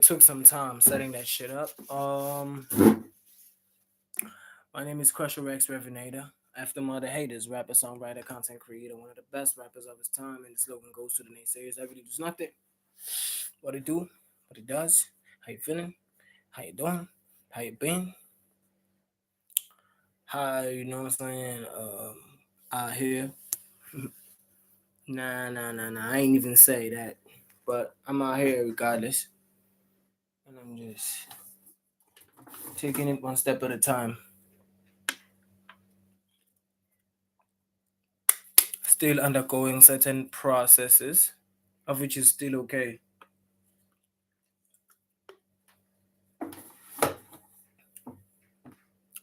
took some time setting that shit up. My name is Krusher Recs Revenator. After Mother Haters, rapper, songwriter, content creator, one of the best rappers of his time, and the slogan goes to the naysayers. I really do nothing. What it do, what it does, how you feeling, how you doing, how you been, how you know what I'm saying, out here. Nah. I ain't even say that. But I'm out here regardless. And I'm just taking it one step at a time. Still undergoing certain processes, of which is still okay.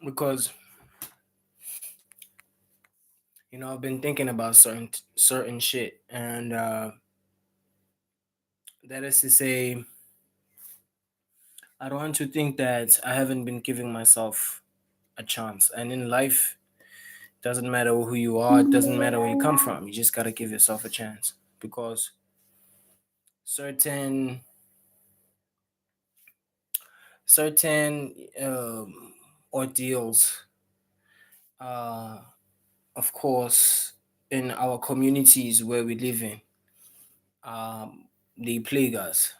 Because I've been thinking about certain shit, and that is to say, I don't want to think that I haven't been giving myself a chance. And in life, doesn't matter who you are, it doesn't matter where you come from. You just gotta give yourself a chance because certain certain ordeals, uh, of course, in our communities where we live in, they plague us.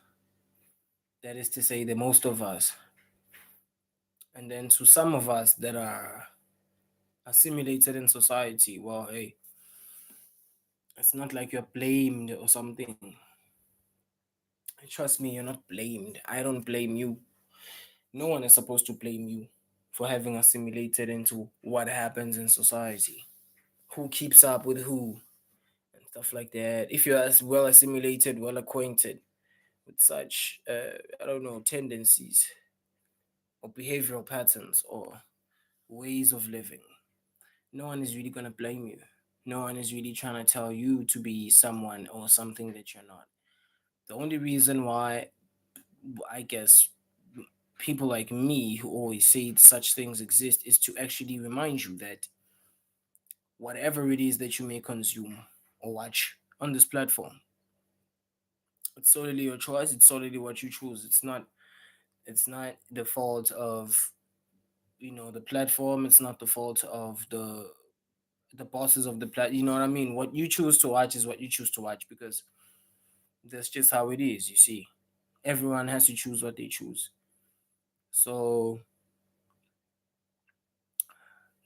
That is to say, the most of us. And then to some of us that are assimilated in society, well, hey, it's not like you're blamed or something. Trust me, you're not blamed. I don't blame you. No one is supposed to blame you for having assimilated into what happens in society. Who keeps up with who and stuff like that. If you're as well assimilated, well acquainted with such, I don't know, tendencies or behavioral patterns or ways of living, no one is really going to blame you. No one is really trying to tell you to be someone or something that you're not. The only reason why, I guess, people like me who always say such things exist is to actually remind you that whatever it is that you may consume or watch on this platform, it's solely your choice. It's solely what you choose. It's not the fault of the platform. It's not the fault of the bosses of the plat. You know what I mean? What you choose to watch is what you choose to watch because that's just how it is. You see, everyone has to choose what they choose. So,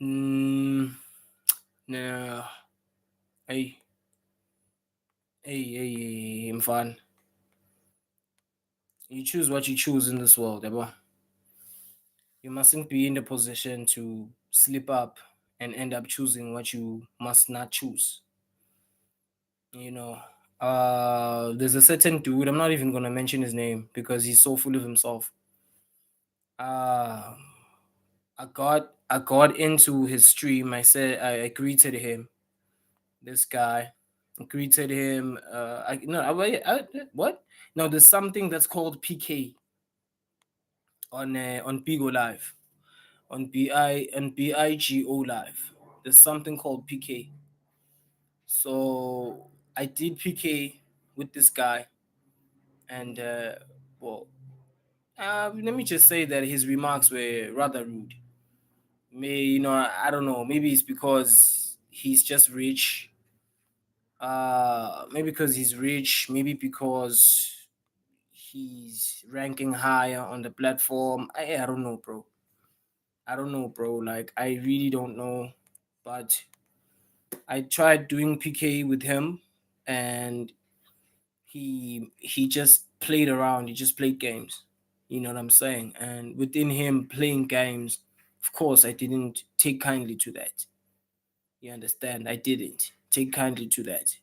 mm, nah, hey, hey, I'm fine. You choose what you choose in this world, Eba. You mustn't be in the position to slip up and end up choosing what you must not choose. You know, there's a certain dude. I'm not even gonna mention his name because he's so full of himself. Uh, I got into his stream. I greeted him. This guy, I greeted him. I no, what? No, there's something that's called PK on Bigo Live, on BIGO Live. There's something called PK. So I did PK with this guy, and well, let me just say that his remarks were rather rude. I don't know. Maybe it's because he's just rich. Maybe because he's rich. Maybe because he's ranking higher on the platform. I don't know, bro. I don't know, bro. Like I really don't know. But I tried doing PK with him, and he just played around. He just played games. You know what I'm saying? And within him playing games, of course, I didn't take kindly to that. You understand? I didn't take kindly to that.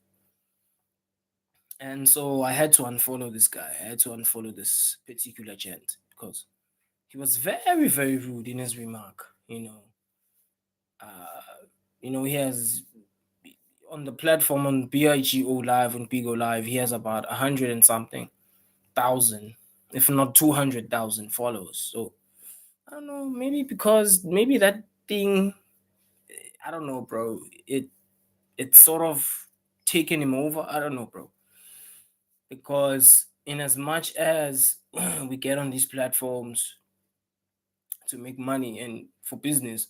And so I had to unfollow this guy. I had to unfollow this particular gent because he was very, very rude in his remark. Uh, he has on the platform on BIGO Live and Bigo Live, he has about 100 and something thousand, if not 200,000 followers. So I don't know, maybe that thing, I don't know, bro. It's sort of taken him over. I don't know, bro, because in as much as we get on these platforms to make money and for business,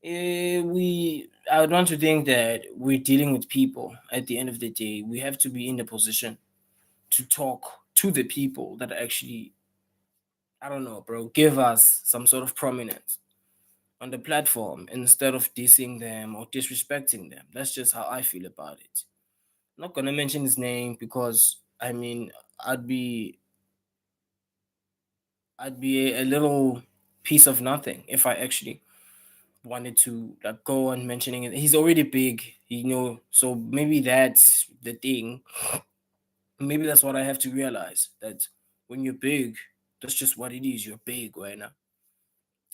we I would want to think that we're dealing with people. At the end of the day, we have to be in the position to talk to the people that actually, I don't know, bro, give us some sort of prominence on the platform instead of dissing them or disrespecting them. That's just how I feel about it. I'm not gonna mention his name because I mean I'd be I'd be a little piece of nothing if I actually wanted to like go on mentioning it. He's already big, so maybe that's the thing. Maybe that's what I have to realize, that when you're big, that's just what it is. You're big, when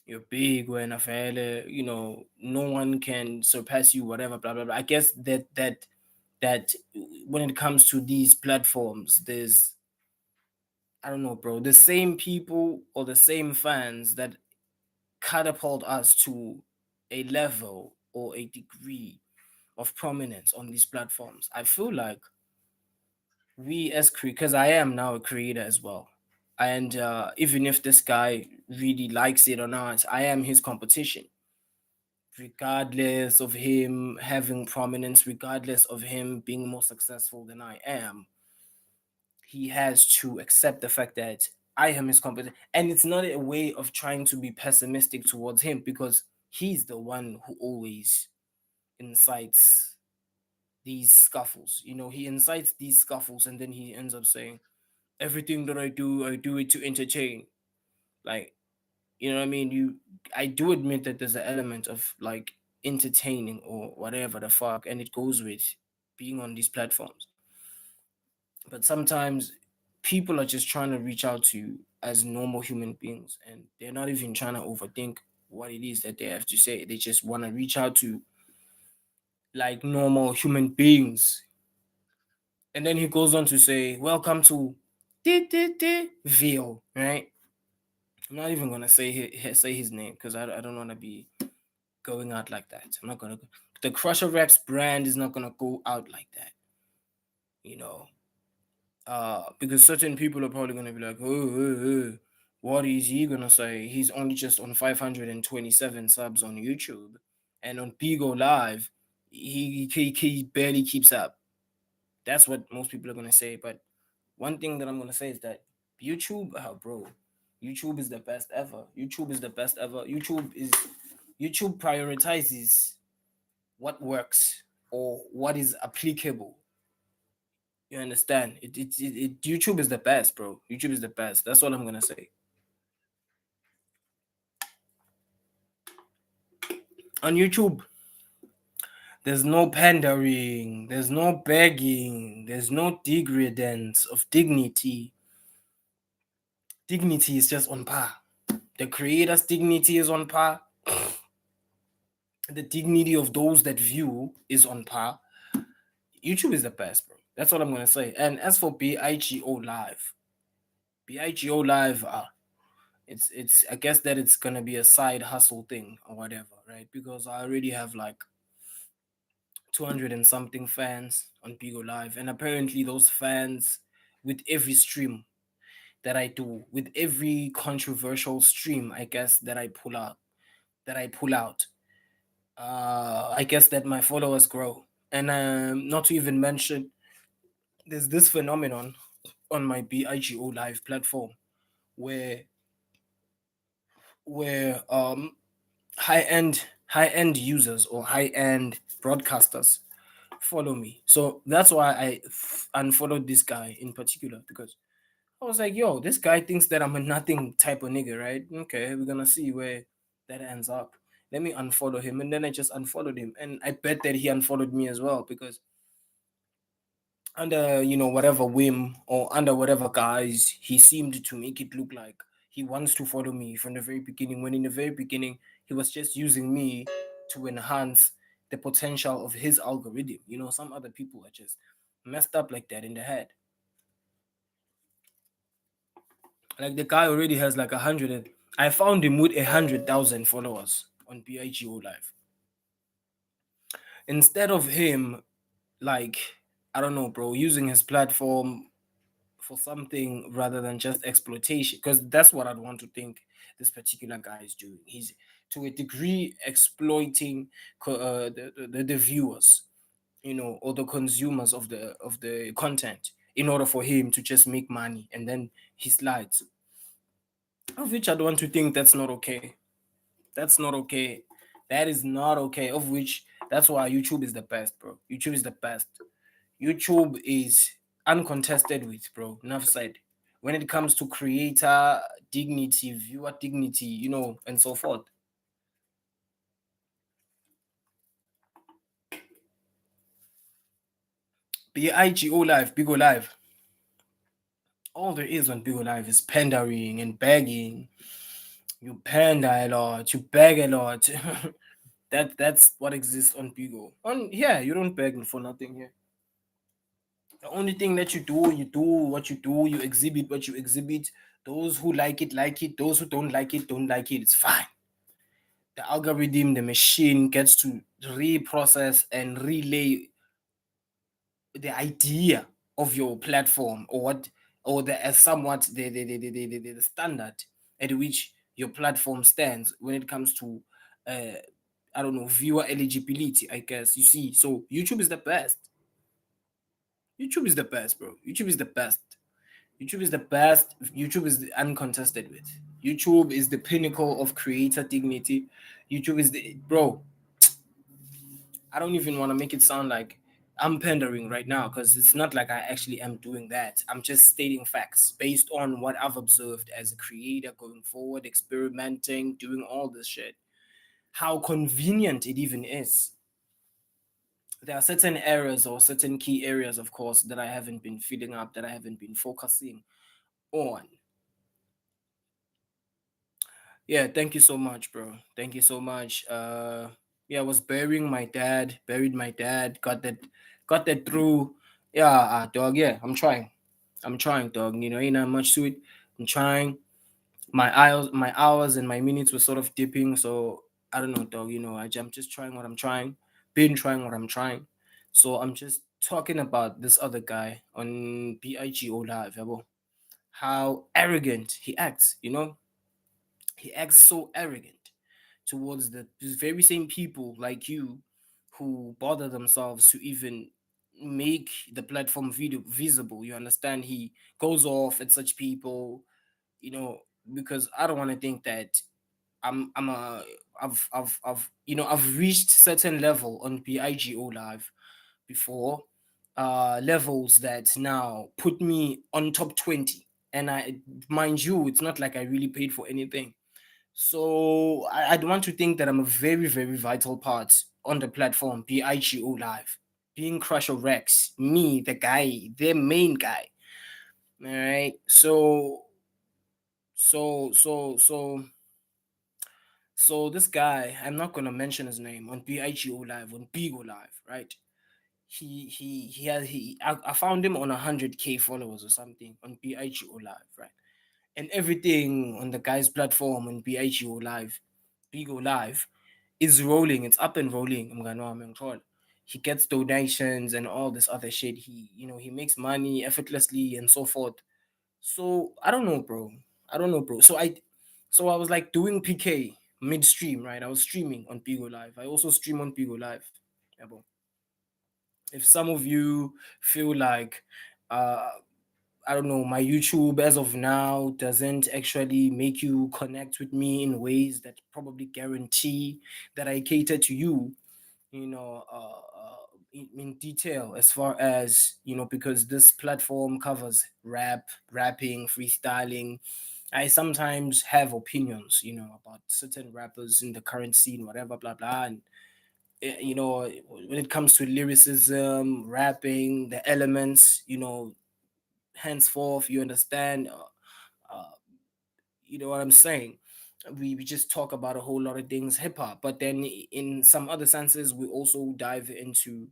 you're big, when no one can surpass you, whatever, blah blah blah. I guess that when it comes to these platforms, there's, I don't know, bro, the same people or the same fans that catapult us to a level or a degree of prominence on these platforms. I feel like we as because I am now a creator as well, and even if this guy really likes it or not, I am his competition. Regardless of him having prominence, regardless of him being more successful than I am, he has to accept the fact that I am his competition. And it's not a way of trying to be pessimistic towards him, because he's the one who always incites these scuffles. He incites these scuffles, and then he ends up saying, everything that I do it to entertain. Like, you know what I mean? I do admit that there's an element of like entertaining or whatever the fuck, and it goes with being on these platforms. But sometimes people are just trying to reach out to you as normal human beings, and they're not even trying to overthink what it is that they have to say. They just want to reach out to like normal human beings. And then he goes on to say, welcome to Ville, right? I'm not even gonna say his name because I don't want to be going out like that. I'm not gonna. The Krusher Recs brand is not gonna go out like that, you know. Because certain people are probably gonna be like, what is he gonna say? He's only just on 527 subs on YouTube, and on Bigo Live, he barely keeps up. That's what most people are gonna say. But one thing that I'm gonna say is that YouTube, bro, YouTube is the best ever. YouTube is the best ever. YouTube prioritizes what works or what is applicable. You understand? YouTube is the best, bro. YouTube is the best. That's all I'm gonna say. On YouTube, there's no pandering, there's no begging, there's no degradance of dignity. Dignity is just on par. The creator's dignity is on par. The dignity of those that view is on par. YouTube is the best, bro. That's what I'm gonna say. And as for BIGO Live, BIGO Live, it's I guess that it's gonna be a side hustle thing or whatever, right? Because I already have like 200 and something fans on Bigo Live, and apparently those fans, with every stream that I do, with every controversial stream, I guess that I pull out, I guess that my followers grow. And not to even mention, there's this phenomenon on my BIGO Live platform where where high end users or high end broadcasters follow me. So that's why I unfollowed this guy in particular, because I was like, yo, this guy thinks that I'm a nothing type of nigga, right? Okay, we're gonna see where that ends up. Let me unfollow him. And then I just unfollowed him. And I bet that he unfollowed me as well, because under whatever whim or under whatever guise, he seemed to make it look like he wants to follow me from the very beginning, when in the very beginning he was just using me to enhance the potential of his algorithm. Some other people are just messed up like that in the head. Like, the guy already has like 100, I found him with 100,000 followers on BIGO Live. Instead of him, like, I don't know, bro, using his platform for something rather than just exploitation, because that's what I'd want to think this particular guy is doing. He's to a degree exploiting the viewers, or the consumers of the content, in order for him to just make money, and then he slides. Of which I'd want to think that's not okay. That's not okay. That is not okay. Of which that's why YouTube is the best, bro. YouTube is the best. YouTube is uncontested with, bro. Enough said. When it comes to creator dignity, viewer dignity, and so forth. BIGO Live, Bigo Live. All there is on Bigo Live is pandering and begging. You panda a lot, you beg a lot. That's what exists on Bigo. On here, you don't beg for nothing here. The only thing that you do what you do, you exhibit what you exhibit. Those who like it, like it. Those who don't like it, don't like it. It's fine. The algorithm, the machine gets to reprocess and relay the idea of your platform, or what, or the as somewhat the standard at which your platform stands when it comes to uh I don't know, viewer eligibility, I guess. You see, so YouTube is the best. YouTube is the best, bro. YouTube is the best. YouTube is the best. YouTube is uncontested with. YouTube is the pinnacle of creator dignity. YouTube is the bro. I don't even want to make it sound like I'm pandering right now, because it's not like I actually am doing that. I'm just stating facts based on what I've observed as a creator going forward, experimenting, doing all this shit. How convenient it even is. There are certain areas or certain key areas, of course, that I haven't been filling up, that I haven't been focusing on. Yeah, thank you so much, bro. Thank you so much. Yeah, I was burying my dad, buried my dad, got that through. Yeah, dog, yeah, I'm trying, dog. Ain't not much to it. I'm trying. My hours and my minutes were sort of dipping, so I don't know, dog. I'm just trying what I'm trying. Been trying what I'm trying. So I'm just talking about this other guy on BIGO Live, yabo. How arrogant he acts, he acts so arrogant towards the very same people like you who bother themselves to even make the platform video visible. You understand? He goes off at such people, you know, because I don't want to think that I'm a I've reached certain level on BIGO Live before, levels that now put me on top 20. And mind you, it's not like I really paid for anything. So I'd want to think that I'm a very, very vital part on the platform, BIGO Live, being Krusher Recs, me, the guy, the main guy. All right. So, so, so, so this guy, I'm not gonna mention his name on BIGO Live, on Bigo Live, right? I found him on 100K followers or something on BIGO Live, right? And everything on the guy's platform on BIGO Live, Bigo Live, is rolling. It's up and rolling. I'm gonna control. He gets donations and all this other shit. He makes money effortlessly and so forth. So I don't know, bro. I don't know, bro. So I was like doing PK midstream, right? I was streaming on Bigo Live. I also stream on Bigo Live. Yeah, bro. If some of you feel like uh I don't know, my YouTube as of now doesn't actually make you connect with me in ways that probably guarantee that I cater to you, in detail, as far as, because this platform covers rapping, freestyling. I sometimes have opinions, about certain rappers in the current scene, whatever, blah, blah. And, when it comes to lyricism, rapping, the elements, henceforth, you understand, uh, you know what I'm saying. We just talk about a whole lot of things hip hop, but then in some other senses, we also dive into,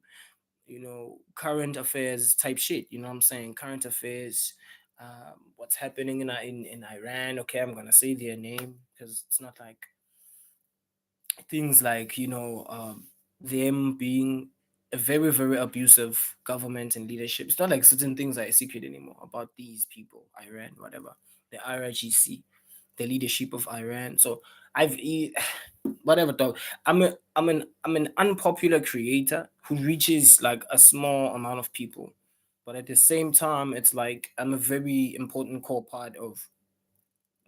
current affairs type shit. You know what I'm saying? Current affairs, what's happening in Iran. Okay, I'm gonna say their name because it's not like things like them being a very, very abusive government and leadership. It's not like certain things are a secret anymore about these people, Iran, whatever, the IRGC, the leadership of Iran. So whatever though. I'm an unpopular creator who reaches like a small amount of people, but at the same time, it's like I'm a very important core part of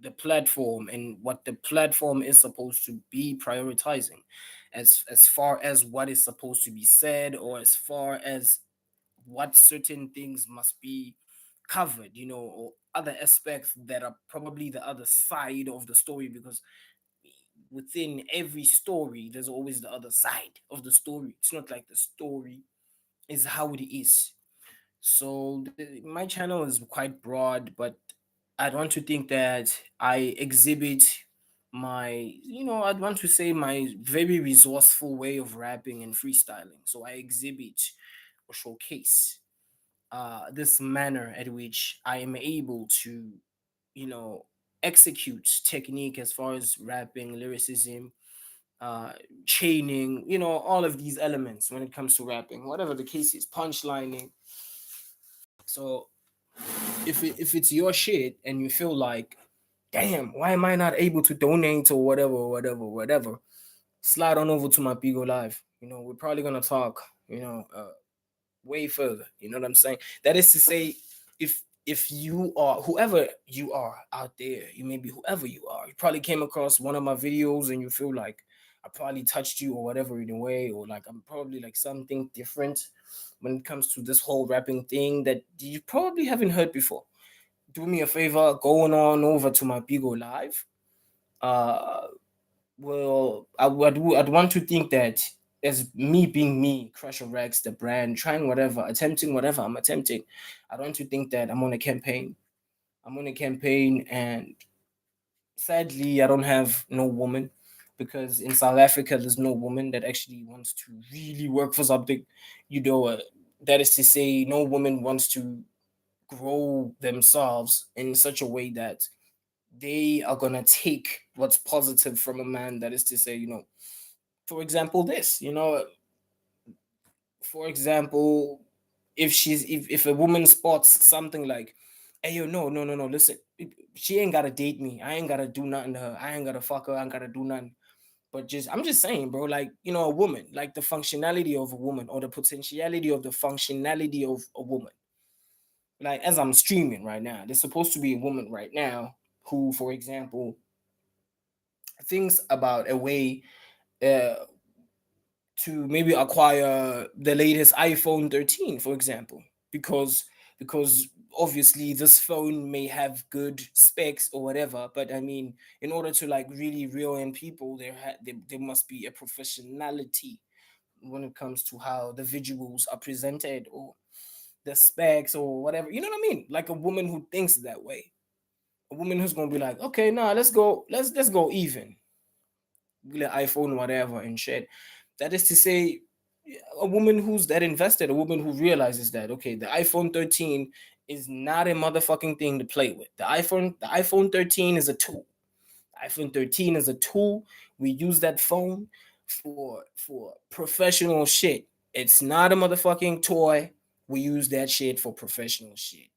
the platform and what the platform is supposed to be prioritizing, as far as what is supposed to be said, or as far as what certain things must be covered, or other aspects that are probably the other side of the story, because within every story there's always the other side of the story. It's not like the story is how it is. So my channel is quite broad, but I'd want to think that I exhibit I'd want to say my very resourceful way of rapping and freestyling. So I exhibit or showcase this manner at which I am able to, you know, execute technique as far as rapping, lyricism, uh, chaining, all of these elements when it comes to rapping, whatever the case is, punchlining. So if it's your shit and you feel like, damn, why am I not able to donate or whatever, whatever, whatever, slide on over to my Bigo Live. We're probably gonna talk, way further. You know what I'm saying? That is to say, if you are whoever you are out there, you may be whoever you are. You probably came across one of my videos and you feel like I probably touched you or whatever in a way, or like I'm probably like something different when it comes to this whole rapping thing that you probably haven't heard before. Do me a favor, going on over to my Bigo Live. Uh, well, I'd want to think that as me being me, Krusher Recs, the brand, trying whatever, attempting whatever I'm attempting, I want to think that I'm on a campaign. I'm on a campaign, and sadly, I don't have no woman, because in South Africa, there's no woman that actually wants to really work for something. You know, uh, that is to say, no woman wants to grow themselves in such a way that they are gonna take what's positive from a man. That is to say, for example, for example, if a woman spots something like, hey yo, no, no, no, no, listen, she ain't gotta date me. I ain't gotta do nothing to her. I ain't gotta fuck her. I ain't gotta do nothing. But I'm just saying, bro, like, a woman, like the functionality of a woman, or the potentiality of the functionality of a woman. Like, as I'm streaming right now, there's supposed to be a woman right now who, for example, thinks about a way uh, to maybe acquire the latest iPhone 13, for example, because because obviously this phone may have good specs or whatever, but I mean, in order to like really reel in people, there must be a professionality when it comes to how the visuals are presented, or the specs or whatever. You know what I mean? Like a woman who thinks that way, a woman who's gonna be like, okay, nah, let's go even iPhone, whatever, and shit. That is to say, a woman who's that invested, a woman who realizes that, okay, the iPhone 13 is not a motherfucking thing to play with. The iPhone 13 is a tool. iPhone 13 is a tool. We use that phone for professional shit. It's not a motherfucking toy. We use that shit for professional shit.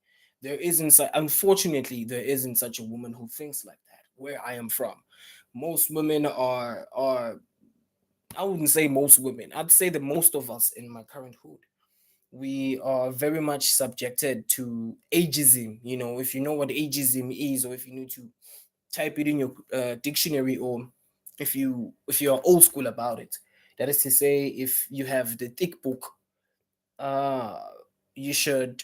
Unfortunately, there isn't such a woman who thinks like that where I am from. Most women are I wouldn't say most women. I'd say that most of us in my current hood, we are very much subjected to ageism. If you know what ageism is, or if you need to type it in your dictionary, or if you're old school about it, that is to say, if you have the thick book, uh, you should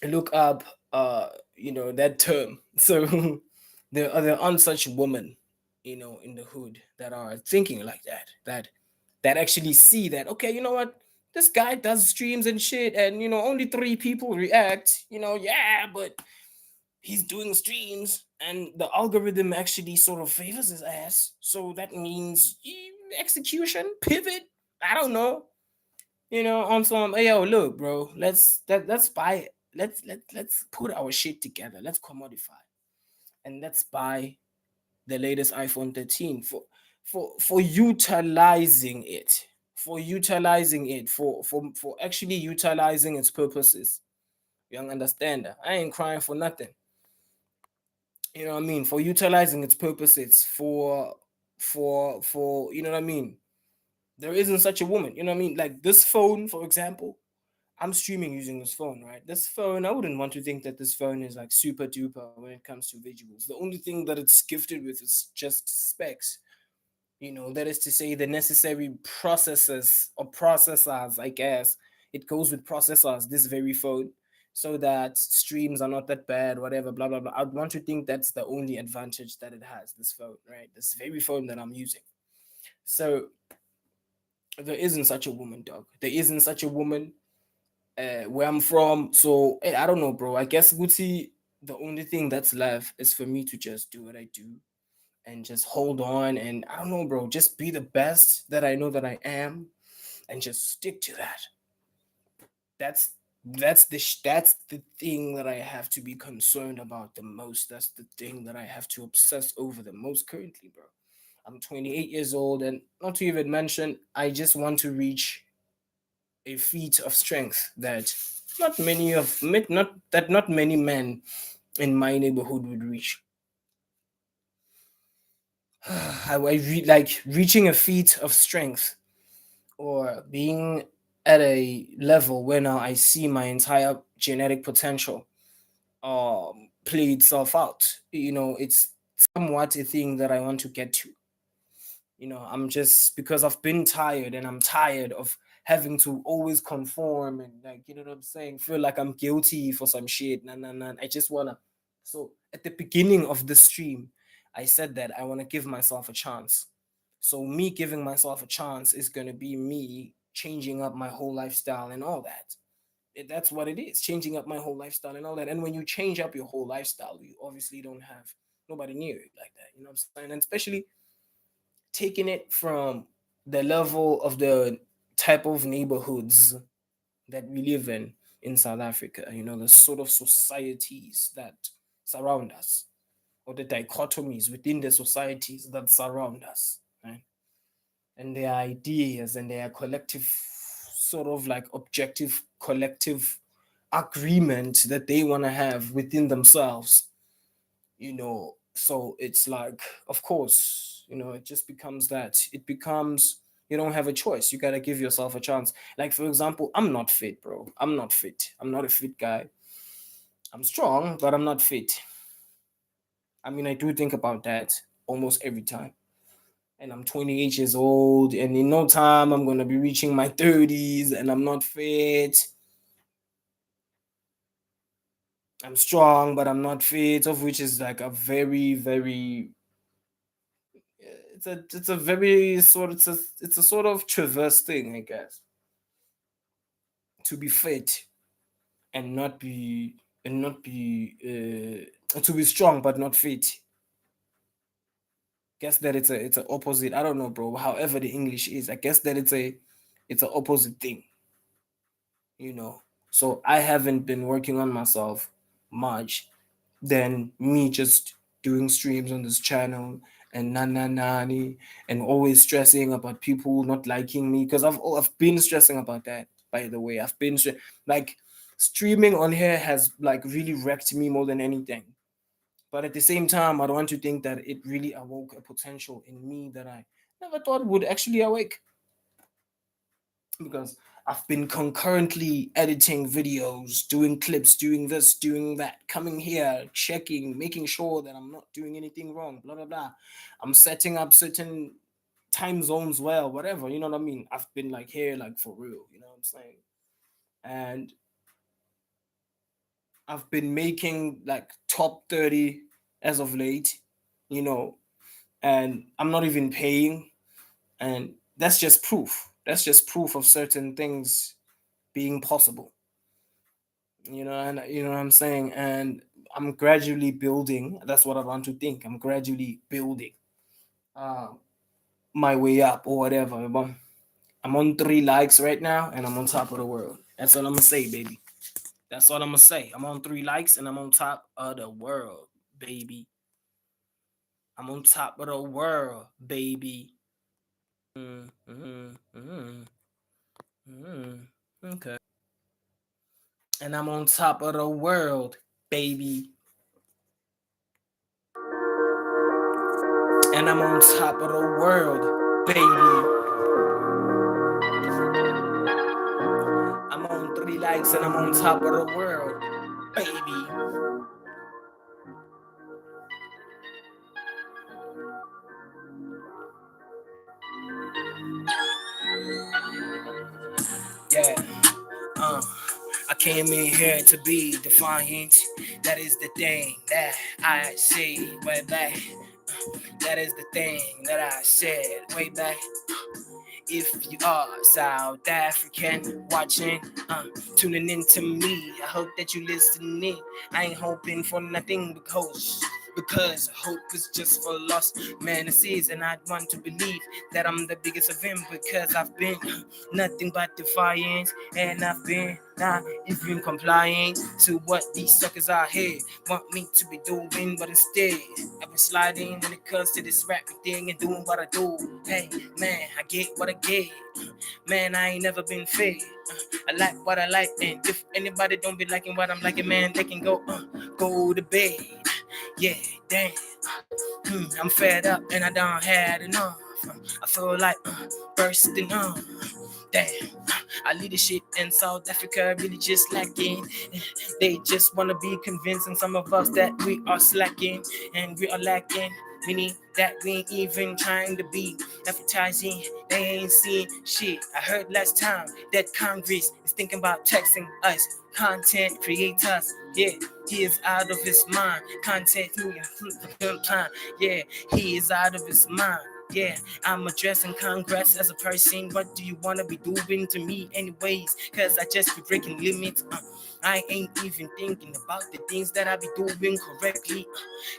look up that term. So there aren't such women, in the hood that are thinking like that actually see that, okay, you know what, this guy does streams and shit, and only three people react, yeah, but he's doing streams and the algorithm actually sort of favors his ass, so that means execution pivot, I don't know, on some, hey yo, look, bro, let's buy it. Let's put our shit together. Let's commodify and let's buy the latest iPhone 13 for utilizing it. for utilizing it, for actually utilizing its purposes. You don't understand that? I ain't crying for nothing. You know what I mean? For utilizing its purposes, for you know what I mean? There isn't such a woman. You know what I mean? Like this phone, for example, I'm streaming using this phone, right? This phone, I wouldn't want to think that this phone is like super duper when it comes to visuals. The only thing that it's gifted with is just specs. That is to say, the necessary processes or processors, I guess. It goes with processors, this very phone, so that streams are not that bad, whatever, blah, blah, blah. I'd want to think that's the only advantage that it has, this phone, right? This very phone that I'm using. So there isn't such a woman, dog. There isn't such a woman where I'm from. So hey, I don't know, bro. I guess Gucci, the only thing that's left is for me to just do what I do and just hold on, and I don't know, bro, just be the best that I know that I am and just stick to that. That's the thing that I have to be concerned about the most. That's the thing that I have to obsess over the most currently, bro. I'm 28 years old, and not to even mention, I just want to reach a feat of strength that not many men in my neighborhood would reach. Like reaching a feat of strength, or being at a level where now I see my entire genetic potential play itself out. It's somewhat a thing that I want to get to. I'm just, because I've been tired, and I'm tired of having to always conform, and, like, you know what I'm saying, feel like I'm guilty for some shit. Nah, nah, nah. I just wanna. So at the beginning of the stream, I said that I want to give myself a chance. So me giving myself a chance is gonna be me changing up my whole lifestyle and all that. That's what it is, changing up my whole lifestyle and all that. And when you change up your whole lifestyle, you obviously don't have nobody near it like that. You know what I'm saying? And especially taking it from the level of the type of neighborhoods that we live in South Africa, the sort of societies that surround us, or the dichotomies within the societies that surround us, right? And their ideas and their collective, sort of like objective collective agreement that they want to have within themselves. So it's like, of course, it just becomes that. It becomes, you don't have a choice. You got to give yourself a chance. Like, for example, I'm not fit, bro. I'm not fit. I'm not a fit guy. I'm strong, but I'm not fit. I mean, I do think about that almost every time. And I'm 28 years old, and in no time I'm going to be reaching my 30s, and I'm not fit. I'm strong, but I'm not fit, of which is like a very, very, it's a very sort it's a sort of traverse thing, I guess, to be fit and not be to be strong but not fit. Guess that it's a opposite. I don't know, bro. However the English is, I guess that it's a opposite thing. you know. So I haven't been working on myself much than me just doing streams on this channel and nani and always stressing about people not liking me, because I've been stressing about that, by the way. Like, streaming on here has like really wrecked me more than anything. But at the same time, I don't want to think that it really awoke a potential in me that I never thought would actually awake, because I've been concurrently editing videos, doing clips, doing this, doing that, coming here, checking, making sure that I'm not doing anything wrong, blah, blah, blah. I'm setting up certain time zones, well, whatever, you know what I mean? I've been like here, like for real, you know what I'm saying? And I've been making like top 30 as of late, you know, and I'm not even paying. And that's just proof. That's just proof of certain things being possible, and you know what I'm saying. And I'm gradually building. That's what I want to think. I'm gradually building uh, my way up or whatever. But I'm on 3 likes right now, and I'm on top of the world. That's all I'm gonna say, baby. That's all I'm gonna say. I'm on 3 likes, and I'm on top of the world, baby. I'm on top of the world, baby. Okay. And I'm on top of the world, baby. And I'm on top of the world, baby. I'm on 3 likes and I'm on top of the world, baby. Yeah. Uh, I came in here to be defiant. That is the thing that I say way back. That is the thing that I said way back. If you are South African watching, tuning in to me, I hope that you listening. I ain't hoping for nothing because hope is just for lost fantasies, and I want to believe that I'm the biggest of them because I've been nothing but defiant, and I've been not even complying to what these suckers out here want me to be doing, but instead I've been sliding when it comes to this rapping thing and doing what I do. Hey man, I get what I get. Man, I ain't never been fake. I like what I like, and if anybody don't be liking what I'm liking, man, they can go to bed. Yeah, damn. I'm fed up and I done had enough. I feel like bursting up. Damn, our leadership in South Africa really just lacking. They just want to be convincing some of us that we are slacking and we are lacking. Meaning that we ain't even trying to be advertising. They ain't seeing shit. I heard last time that Congress is thinking about taxing us, content creators. Yeah, he is out of his mind. Content through plan. Yeah, he is out of his mind. Yeah, I'm addressing Congress as a person. What do you want to be doing to me anyways? Cause I just be breaking limits. I ain't even thinking about the things that I be doing correctly.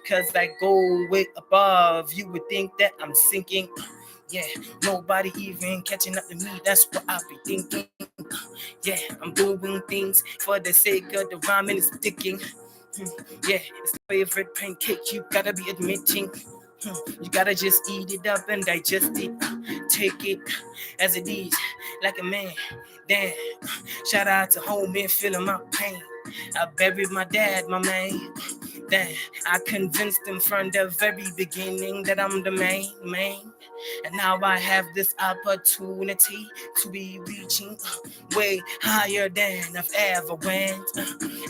Cause I go way above. You would think that I'm sinking. Yeah, nobody even catching up to me. That's what I be thinking. Yeah, I'm doing things for the sake of the rhyming is sticking. Yeah, it's the favorite pancake you gotta be admitting. You gotta just eat it up and digest it. Take it as it is, like a man. Damn, shout out to homie feeling my pain. I buried my dad, my man. Damn, I convinced him from the very beginning that I'm the main. And now I have this opportunity to be reaching way higher than I've ever went.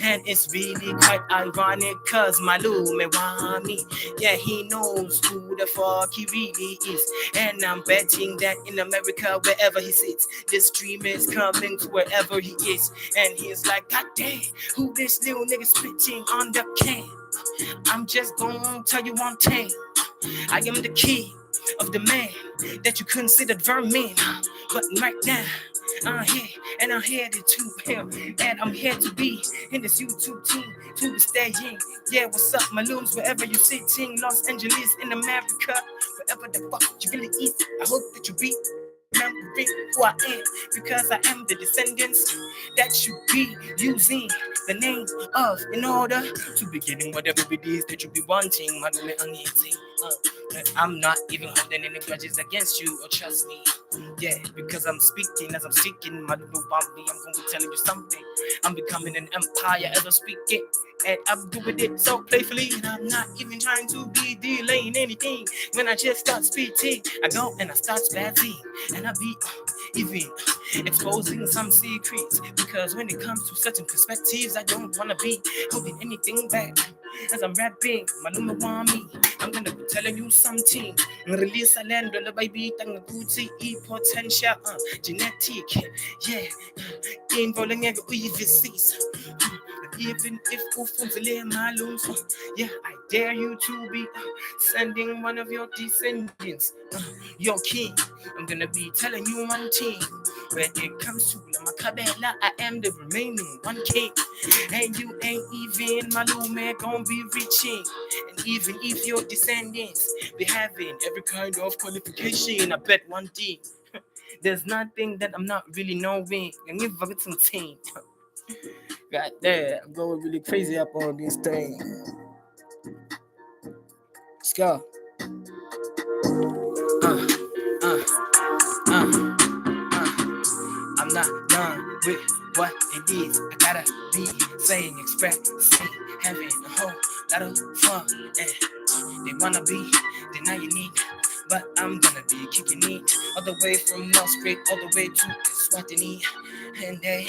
And it's really quite ironic cause my Lou may want me. Yeah, he knows who the fuck he really is. And I'm betting that in America, wherever he sits, this dream is coming to wherever he is. And he's like, God damn, who this little nigga spitting on the can? I'm just gonna tell you one thing. I am the key of the man that you considered vermin. But right now, I'm here and I'm headed to him. And I'm here to be in this YouTube team to the staging. Yeah, what's up, my loons? Wherever you're sitting, Los Angeles in America, wherever the fuck you really is. I hope that you be remembering who I am because I am the descendants that you be using the name of in order to be getting whatever it is that you be wanting. I'm not even holding any grudges against you, or trust me. Yeah, because I'm speaking as I'm seeking my little Bambi. I'm going to be telling you something. I'm becoming an empire as I speak it. And I'm doing it so playfully. And I'm not even trying to be delaying anything. When I just start speaking, I go and I start spazzing. And I be even exposing some secrets. Because when it comes to certain perspectives, I don't want to be holding anything back. As I'm rapping, my number one me. I'm gonna be telling you something. Release a land on the baby, tang good potential, genetic. Yeah, involving every disease. Even if Ufumzile Malums, yeah, I dare you to be sending one of your descendants, your king. I'm gonna be telling you one thing. When it comes to Lamakabela, I am the remaining one king. And you ain't even Malume gonna be reaching. And even if your descendants be having every kind of qualification, I bet one thing. There's nothing that I'm not really knowing. And if I get some team. God damn, I'm going really crazy up on this thing. Let's go. Uh, uh. I'm not done with what it is. I gotta be saying, expressing, having a whole lot of fun. And they wanna be deny you need, but I'm gonna be kicking it all the way from North Street all the way to Swatini. And they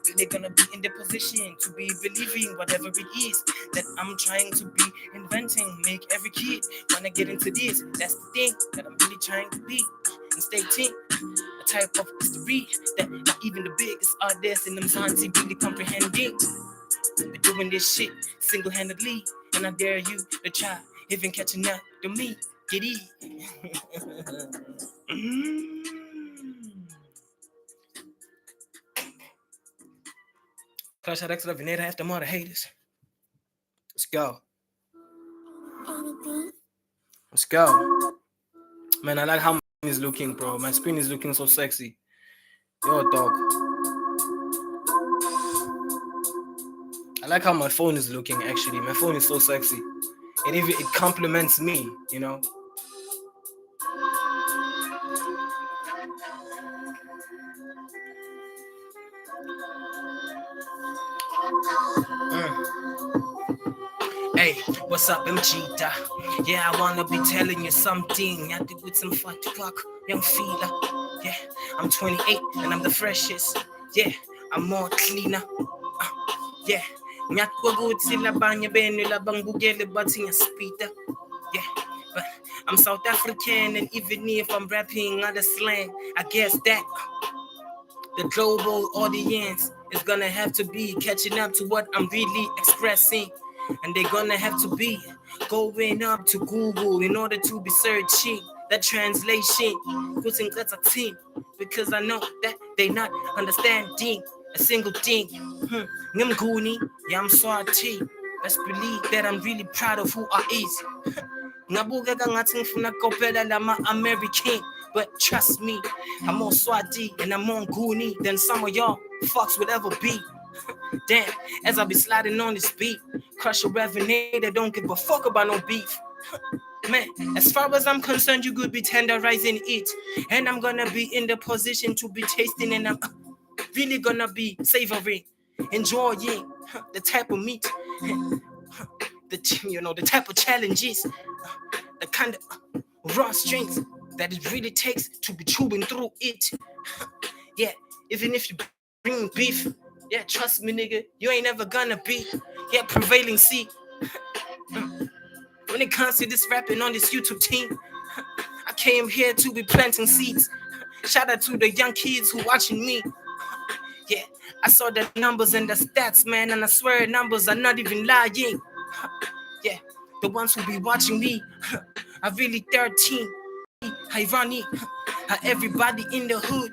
really gonna be in the position to be believing whatever it is that I'm trying to be inventing. Make every kid wanna get into this. That's the thing that I'm really trying to be. And stay tuned. A type of history that not even the biggest artists in them Zanzi really comprehending. We're doing this shit single-handedly, and I dare you to try even catching up to me. Get it? Krusher Recs of Veneta after more the haters. Let's go. Let's go. Man, I like how my screen is looking, bro. My screen is looking so sexy. Yo, dog. I like how my phone is looking, actually. My phone is so sexy. It compliments me, you know. Hey, what's up, MG? Yeah, I wanna be telling you something. I did with some fat fuck, young fella. Yeah, I'm 28 and I'm the freshest. Yeah, I'm more cleaner. Yeah, nyakuguti labanya benu labang bugele bating speeder. Yeah, but I'm South African, and even if I'm rapping other slang, I guess that the global audience is gonna have to be catching up to what I'm really expressing. And they're gonna have to be going up to Google in order to be searching that translation, putting that a team, because I know that they not understanding a single thing. Ngumguni, yeah, I'm sorry. Best believe that I'm really proud of who I is. Ngabukeka ngathi ngifuna kopela lama American, but trust me, I'm more Swati and I'm more Goonie than some of y'all fucks would ever be. Damn, as I be sliding on this beat, Krusher Recs don't give a fuck about no beef. Man, as far as I'm concerned, you could be tenderizing it, and I'm gonna be in the position to be tasting, and I'm really gonna be savoring, enjoying the type of meat, the type of challenges, the kind of raw strength that it really takes to be chewing through it. Yeah, even if you bring beef, yeah, trust me, nigga, you ain't ever gonna be, yeah, prevailing. See, when it comes to this rapping on this YouTube team, I came here to be planting seeds. Shout out to the young kids who watching me. Yeah, I saw the numbers and the stats, man, and I swear numbers are not even lying. Yeah, the ones who be watching me are really 13. Ironic, how everybody in the hood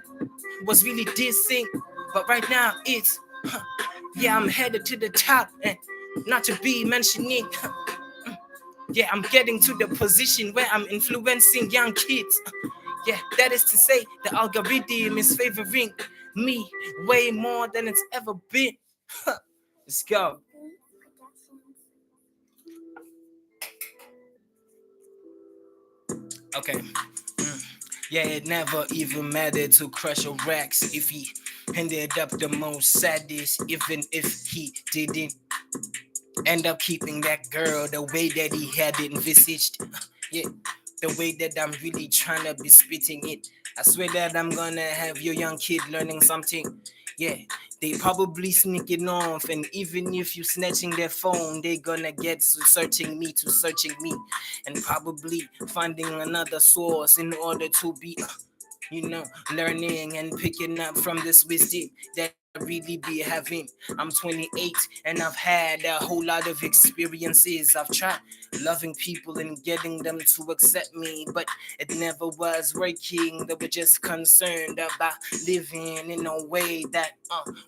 was really dissing, but right now it's yeah, I'm headed to the top, and not to be mentioning. Yeah, I'm getting to the position where I'm influencing young kids. Yeah, that is to say, the algorithm is favoring me way more than it's ever been. Let's go. Okay. Yeah, it never even mattered to Krusher Recs if he ended up the most saddest, even if he didn't end up keeping that girl the way that he had envisaged. Yeah, the way that I'm really trying to be spitting it. I swear that I'm gonna have your young kid learning something. Yeah, they probably sneaking off, and even if you snatching their phone, they gonna get searching me, and probably finding another source in order to be learning and picking up from this wisdom that I really be having. I'm 28 and I've had a whole lot of experiences. I've tried loving people and getting them to accept me, but it never was working. They were just concerned about living in a way that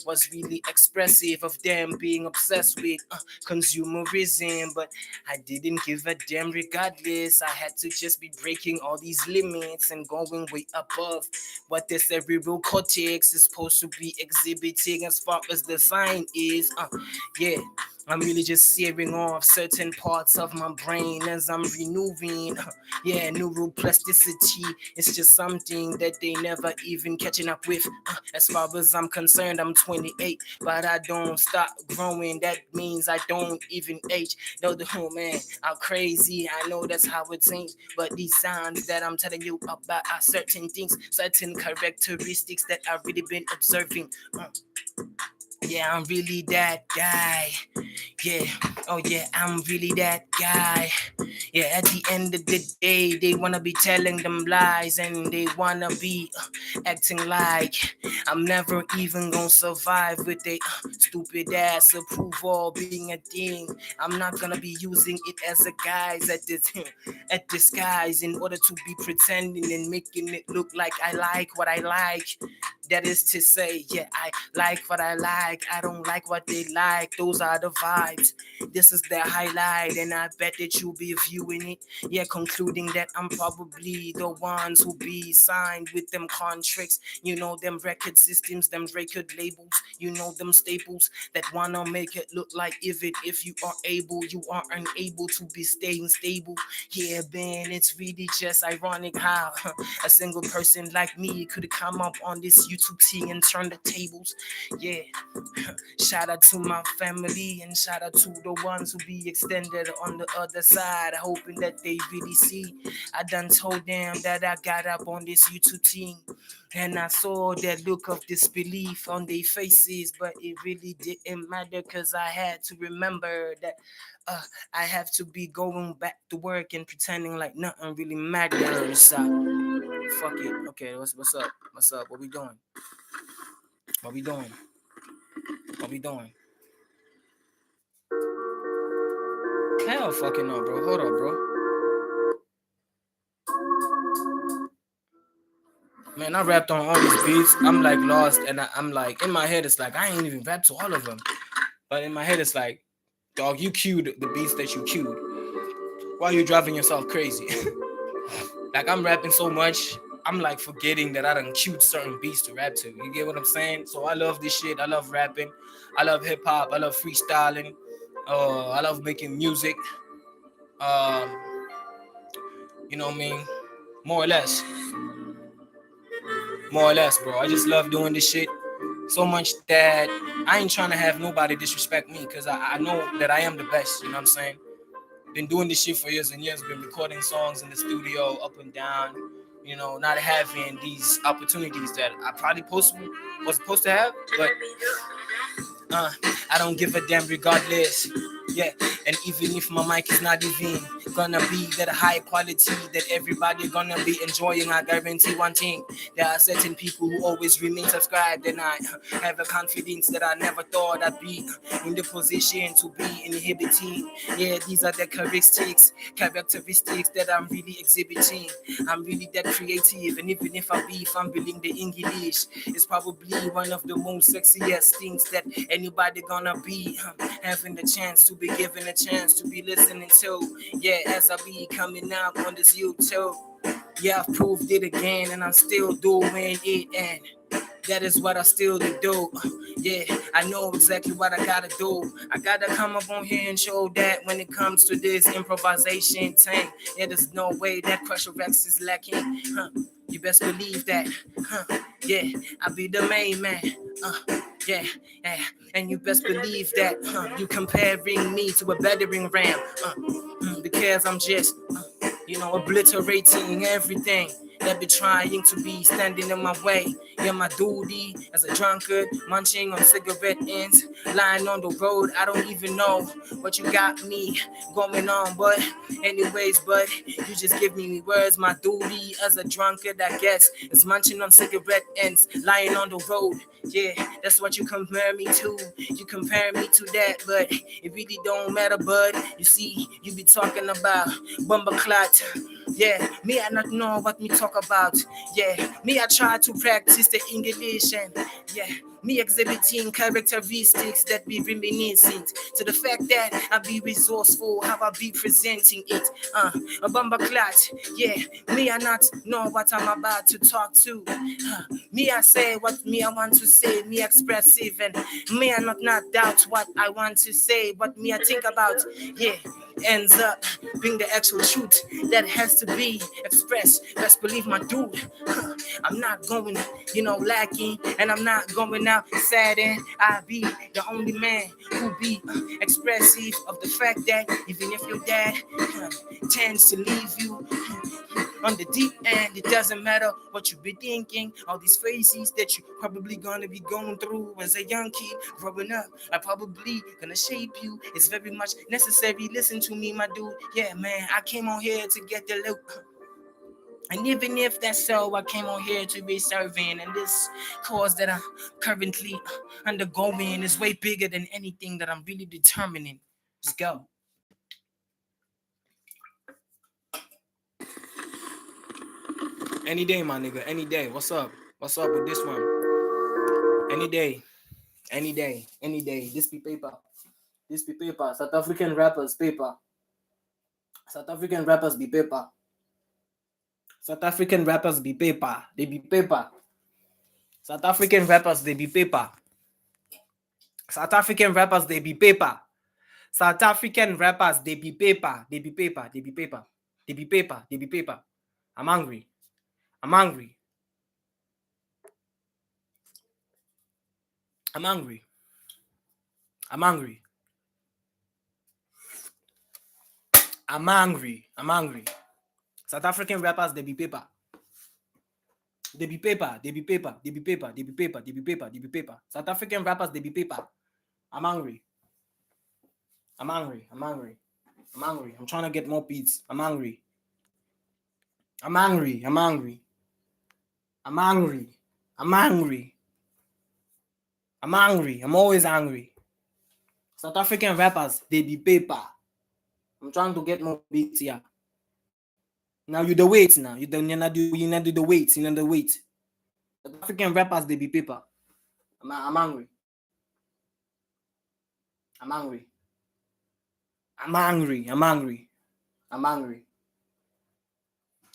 was really expressive of them being obsessed with consumerism, but I didn't give a damn regardless. I had to just be breaking all these limits and going way above what the cerebral cortex is supposed to be exhibiting as far as the sign is. Yeah, I'm really just searing off certain parts of my brain as I'm renewing. Yeah, neuroplasticity. It's just something that they never even catching up with. As far as I'm concerned, I'm 28, but I don't stop growing. That means I don't even age. No, the whole man, I'm crazy. I know that's how it seems. But these sounds that I'm telling you about are certain things, certain characteristics that I've really been observing. Yeah, I'm really that guy. Yeah, oh yeah, I'm really that guy. Yeah, at the end of the day, they wanna be telling them lies and they wanna be acting like I'm never even gonna survive with a stupid ass approval being a thing. I'm not gonna be using it as a guise at disguise in order to be pretending and making it look like I like what I like. That is to say, yeah, I like what I like. I don't like what they like. Those are the vibes. This is the highlight, and I bet that you'll be viewing it. Yeah, concluding that I'm probably the ones who be signed with them contracts. You know, them record systems, them record labels. You know, them staples that wanna make it look like if you are able, you are unable to be staying stable. Yeah, Ben, it's really just ironic how a single person like me could come up on this YouTube thing and turn the tables. Yeah, shout out to my family and shout out to the ones who be extended on the other side, hoping that they really see. I done told them that I got up on this YouTube team. And I saw that look of disbelief on their faces, but it really didn't matter because I had to remember that uh, I have to be going back to work and pretending like nothing really matters. Fuck it. Okay, what's up? What's up? What we doing? What we doing? What we doing? Hell fucking no, bro. Hold up, bro. Man, I rapped on all these beats. I'm like lost, and I'm like in my head. It's like I ain't even rapped to all of them, but in my head it's like, dog, you queued the beats that you queued. Why are you driving yourself crazy? Like I'm rapping so much, I'm like forgetting that I done queued certain beats to rap to. You get what I'm saying? So I love this shit. I love rapping. I love hip hop. I love freestyling. I love making music. Um, you know what I mean? More or less, bro. I just love doing this shit so much that I ain't trying to have nobody disrespect me because I know that I am the best. You know what I'm saying? Been doing this shit for years and years. Been recording songs in the studio, up and down. You know, not having these opportunities that I probably was supposed to have, but uh, I don't give a damn regardless. Yeah, and even if my mic is not even gonna be that high quality that everybody gonna be enjoying, I guarantee one thing: there are certain people who always remain subscribed, and I have a confidence that I never thought I'd be in the position to be inhibiting. Yeah, these are the characteristics that I'm really exhibiting. I'm really that creative, and even if I be fumbling the English, it's probably one of the most sexiest things that anybody gonna be having the chance to be given a chance to be listening to. Yeah, as I be coming out on this YouTube. Yeah, I've proved it again, and I'm still doing it, and that is what I still do. Yeah, I know exactly what I gotta do. I gotta come up on here and show that when it comes to this improvisation thing, yeah, there's no way that Krusher Recs is lacking. You best believe that. Yeah, I be the main man. Yeah, yeah, and you best believe that. You comparing me to a battering ram. Because I'm just, obliterating everything that be trying to be standing in my way. Yeah, my duty as a drunkard, munching on cigarette ends, lying on the road. I don't even know what you got me going on, but anyways, but you just give me words. My duty as a drunkard, I guess, is munching on cigarette ends, lying on the road. Yeah, that's what you compare me to. You compare me to that, but it really don't matter, bud. You see, you be talking about bumbleclot. Yeah, me I not know what me talk about. Yeah, me I try to practice the English and yeah, Me exhibiting characteristics that be reminiscent to the fact that I be resourceful, how I be presenting it. A bumper clot, yeah. Me I not know what I'm about to talk to. Me I say what me I want to say. Me expressive and me I not doubt what I want to say. But me I think about, yeah, ends up being the actual truth that has to be expressed. Best believe my dude. I'm not going, lacking, and I'm not going out sad, and I be the only man who be expressive of the fact that even if your dad tends to leave you on the deep end, it doesn't matter what you be thinking. All these phases that you probably gonna be going through as a young kid growing up are probably gonna shape you. It's very much necessary. Listen to me, my dude. Yeah, man, I came on here to get the loot. And even if that's so, I came on here to be serving. And this cause that I'm currently undergoing is way bigger than anything that I'm really determining. Let's go. Any day, my nigga. Any day. What's up? What's up with this one? Any day. Any day. Any day. This be paper. This be paper. South African rappers, paper. South African rappers be paper. South African rappers be paper. They be paper. South African rappers, they be paper. South African rappers, they be paper. South African rappers, they be paper. They be paper. They be paper. They be paper. They be paper. I'm angry. I'm angry. I'm angry. I'm angry. I'm angry. I'm angry. South African rappers, they be paper. They be paper. They be paper. They be paper. They be paper. They be paper. They be paper. South African rappers, they be paper. I'm angry. I'm angry. I'm angry. I'm angry. I'm trying to get more beats. I'm angry. I'm angry. I'm angry. I'm angry. I'm angry. I'm angry. I'm always angry. South African rappers, they be paper. I'm trying to get more beats here. Now you the weight now. You not do the weight. You know the weight. South African rappers, they be paper. I'm angry. I'm angry. I'm angry. I'm angry. I'm angry.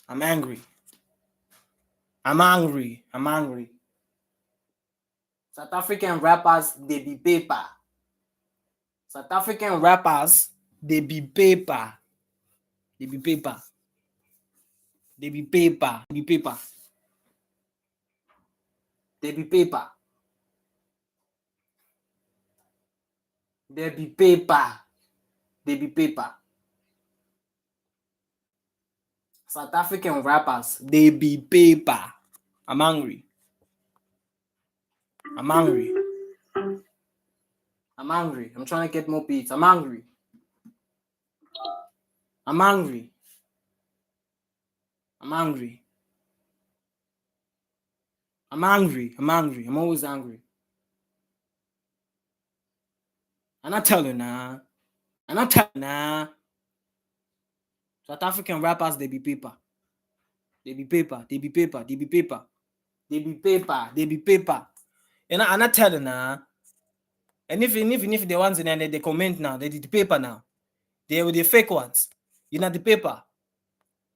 I'm angry. I'm angry. I'm angry. South African rappers, they be paper. South African rappers, they be paper. They be paper. They be paper. They be paper. They be paper. They be paper. They be paper. South African rappers, they be paper. I'm angry. I'm angry. I'm angry. I'm trying to get more beats. I'm angry. I'm angry. I'm angry. I'm angry. I'm angry. I'm always angry. And I tell you now. And I tell you now. South African rappers, they be paper. They be paper. They be paper. They be paper. They be paper. They be paper. And I tell you now. And even if the ones in there, they comment now, they did the paper now. They were the fake ones. You know the paper.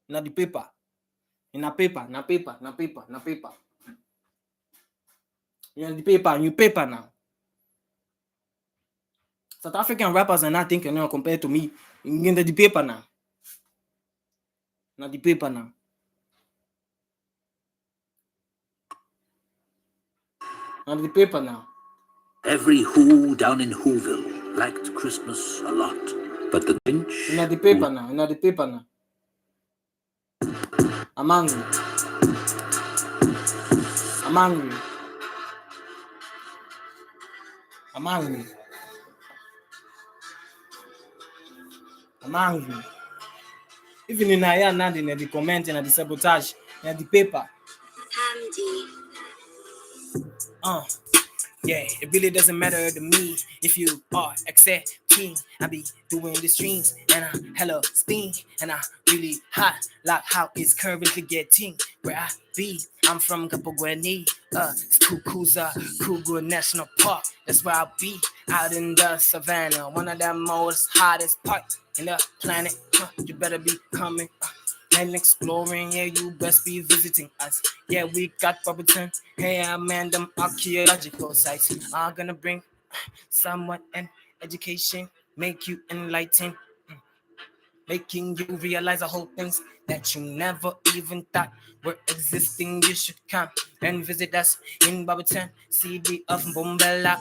You know the paper. You know paper. Na paper. Na paper. Na paper. You know the paper. And you paper now. South African rappers are not thinking now compared to me. You know the paper now. Not the paper now. Not the paper now. Every who down in Whoville liked Christmas a lot, but the Grinch... Not the paper now. Not the paper now. I'm angry. I'm angry. I'm angry. I'm angry. Even in Aya now, the comment and the sabotage and the paper. Yeah, it really doesn't matter to me if you are accepting. I be doing the streams and I hella steam and I really hot like how it's currently getting where I be. I'm from Kapogwani, Kukuza, Kugu National Park. That's where I'll be out in the savannah. One of the most hottest parts in the planet. You better be coming. And exploring, yeah, you best be visiting us. Yeah, we got Barberton, hey, man, them archaeological sites are gonna bring somewhat an education, make you enlightened, making you realize a whole things that you never even thought were existing. You should come and visit us in Barberton, city of Bombella.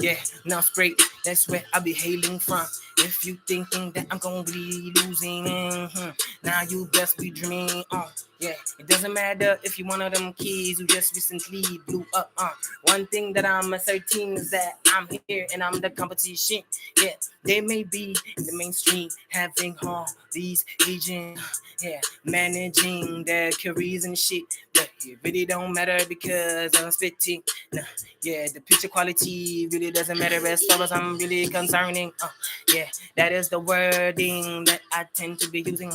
Yeah, now straight, that's where I'll be hailing from. If you thinking that I'm gonna be losing, now you best be dreaming. Yeah, it doesn't matter if you one of them kids who just recently blew up. One thing that I'm certain is that I'm here and I'm the competition. Yeah, they may be in the mainstream having all these agents, yeah, managing their careers and shit, but it really don't matter because I'm spitting. Nah, yeah, the picture quality really doesn't matter as far as I'm really concerning. Yeah, that is the wording that I tend to be using.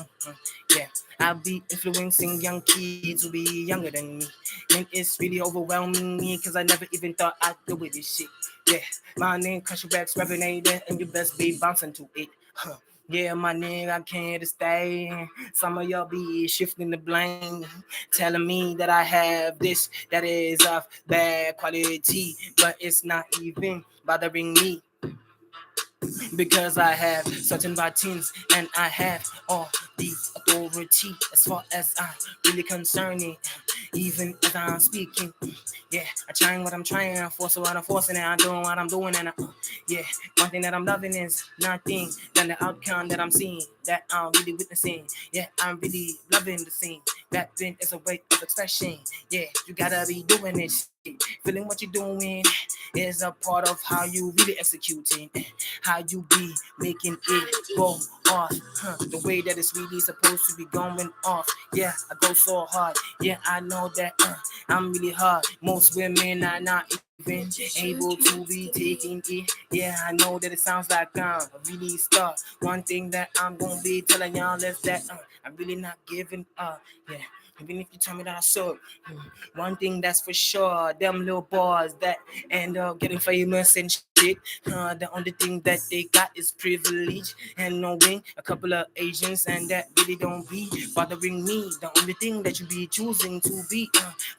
Yeah, I'll be influencing young kids who be younger than me. And it's really overwhelming me because I never even thought I'd do with this shit. Yeah, my name Krusher Recs resonating and you best be bouncing to it. Yeah, my nigga, I can't stay. Some of y'all be shifting the blame, telling me that I have this that is of bad quality, but it's not even bothering me because I have certain routines and I have all the authority as far as I'm really concerning. Even as I'm speaking, yeah, I'm trying what I'm trying, force what I'm forcing, and I'm doing what I'm doing, and yeah, one thing that I'm loving is nothing than the outcome that I'm seeing, that I'm really witnessing. Yeah, I'm really loving the scene. Rapping is a way of expression. Yeah, you gotta be doing this shit. Feeling what you're doing is a part of how you really executing, how you be making it go off, the way that it's really supposed to be going off. Yeah, I go so hard. Yeah, I know that I'm really hard. Most women are not even able to be taking it. Yeah, I know that it sounds like I'm a really star. One thing that I'm gonna be telling y'all is that I'm really not giving up. Yeah. Even if you tell me that I suck, one thing that's for sure, them little boys that end up getting famous and shit, the only thing that they got is privilege and knowing a couple of Asians, and that really don't be bothering me. The only thing that you be choosing to be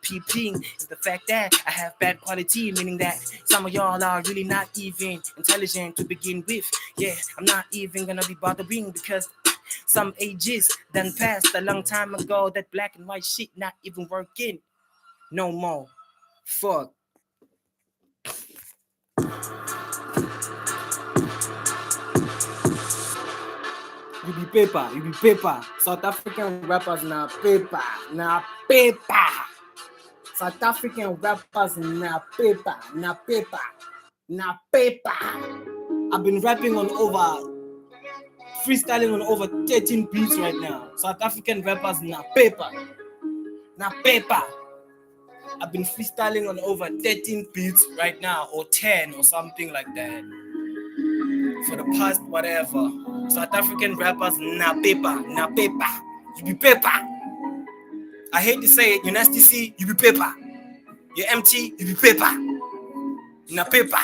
peeping is the fact that I have bad quality, meaning that some of y'all are really not even intelligent to begin with. Yeah, I'm not even gonna be bothering because some ages done passed a long time ago. That black and white shit not even working no more. Fuck. You be paper, you be paper. South African rappers na paper, na paper. South African rappers na paper, na paper, na paper. I've been rapping on over, freestyling on over 13 beats right now. South African rappers na paper, na paper. I've been freestyling on over 13 beats right now, or 10 or something like that. For the past whatever. South African rappers na paper, na paper. You be paper. I hate to say it, you're nasty C, you be paper. You're MT, you be paper. Na paper.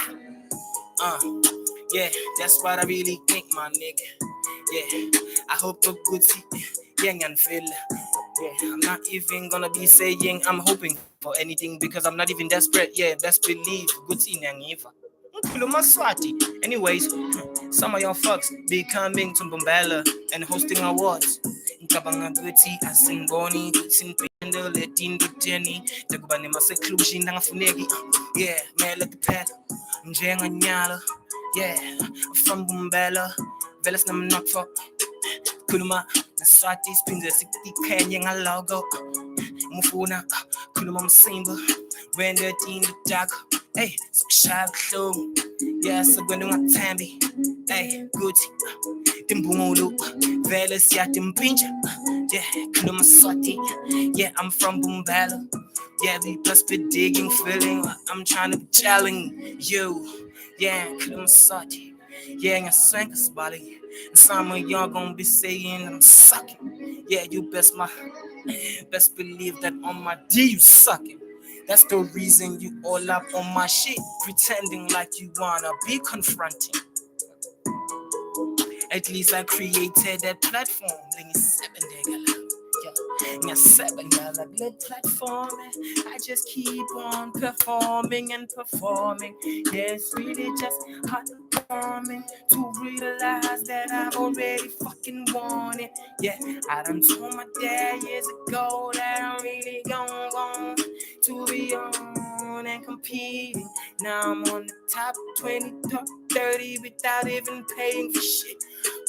Yeah, that's what I really think, my nigga. Yeah, I hope a good see, young and feel. Yeah, I'm not even gonna be saying I'm hoping for anything because I'm not even desperate. Yeah, best believe good see Nangiva. Anyways, some of y'all fucks be coming to Bombala and hosting awards. Nkabanga guti asimboni sinpendo letin duteni nakubane seclusion nangafuneki. Yeah, man, look the pad. Njenga nyala. Yeah, from Bombala. Velas nam knock for Kuluma Naswati spins a 60 Kenya logo. Mufuna Kuluma Simba. When the team the dark. Hey, so shark show. Yes, I'm going to Tambi. Hey, good. Timbulu. Velas ya timpinja. Yeah, Klumasati. Yeah, I'm from Bumbala. Yeah, we must be digging, feeling. I'm trying to be challenge you. Yeah, Klumasati. Yeah, nga swing us body. Some of y'all gonna be saying I'm sucking. Yeah, you best believe that on my D you sucking. That's the reason you all up on my shit, pretending like you wanna be confronting. At least I created that platform. Lagi 7 day yeah, $7 good platform. I just keep on performing and performing. Yeah, it's really just heartwarming to realize that I've already fucking won it. Yeah, I done told my dad years ago that I'm really gone to be on and competing. Now I'm on the top 20, top 30 without even paying for shit.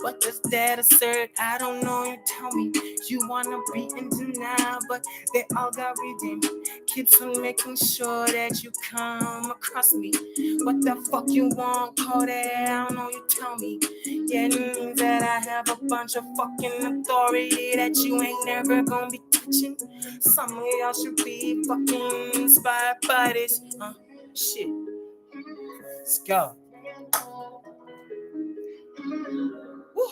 What does that assert? I don't know. You tell me you wanna be in denial, but they all got redeemed. Keeps on making sure that you come across me. What the fuck you want? Call that? I don't know. You tell me. Yeah, it means that I have a bunch of fucking authority that you ain't never gonna be touching. Some of y'all should be fucking inspired by this. Shit. Let's go. Woo.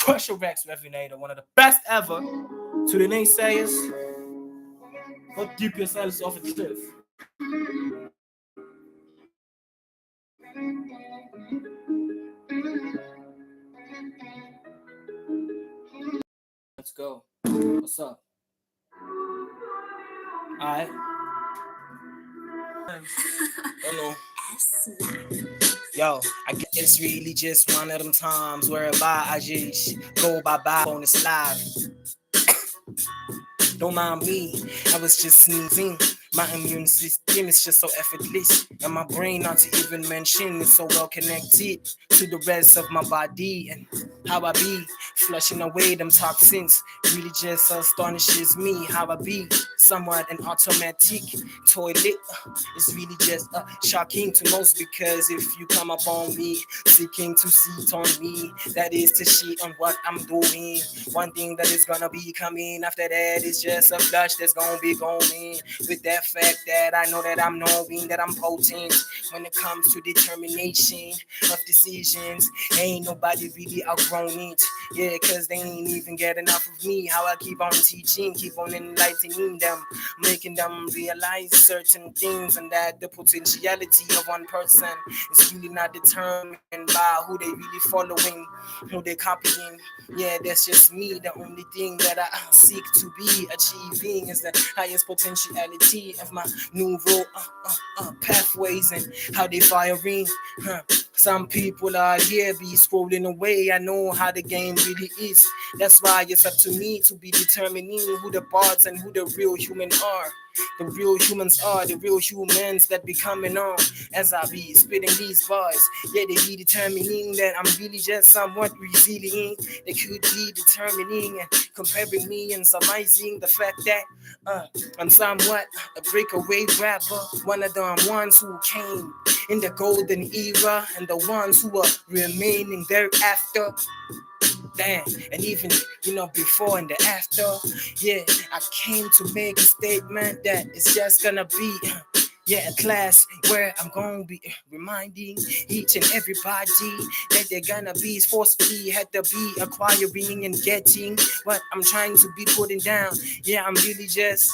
Krusher Recs Revenator, one of the best ever. To the naysayers, go dip yourselves off a cliff. Let's go. What's up? Alright. Oh no. Yo, I guess it's really just one of them times whereby I just go bye on this live. Don't mind me, I was just sneezing. My immune system is just so effortless, and my brain, not to even mention, is so well connected to the rest of my body. And how I be flushing away them toxins really just astonishes me. How I be somewhat an automatic toilet. It's really just shocking to most, because if you come upon me seeking to sit on me, that is to shit on what I'm doing. One thing that is gonna be coming after that is just a flush that's gonna be going. With that fact that I know that I'm knowing that I'm potent when it comes to determination of decisions. Ain't nobody really outgrown it. Yeah, cause they ain't even get enough of me. How I keep on teaching, keep on enlightening them, making them realize certain things, and that the potentiality of one person is really not determined by who they really following, who they copying. Yeah, that's just me. The only thing that I seek to be achieving is the highest potentiality of my neural pathways and how they firing. Some people are here be scrolling away. I know how the game really is. That's why it's up to me to be determining who the bots and who the real human are. The real humans are the real humans that be coming on as I be spitting these bars. Yeah, they be determining that I'm really just somewhat resilient. They could be determining and comparing me and surmising the fact that I'm somewhat a breakaway rapper. One of them ones who came in the golden era and the ones who are remaining thereafter. Damn, and even before and the after, yeah, I came to make a statement that it's just gonna be yeah, a class where I'm gonna be reminding each and everybody that they're gonna be forcefully had to be acquiring and getting what I'm trying to be putting down. Yeah, I'm really just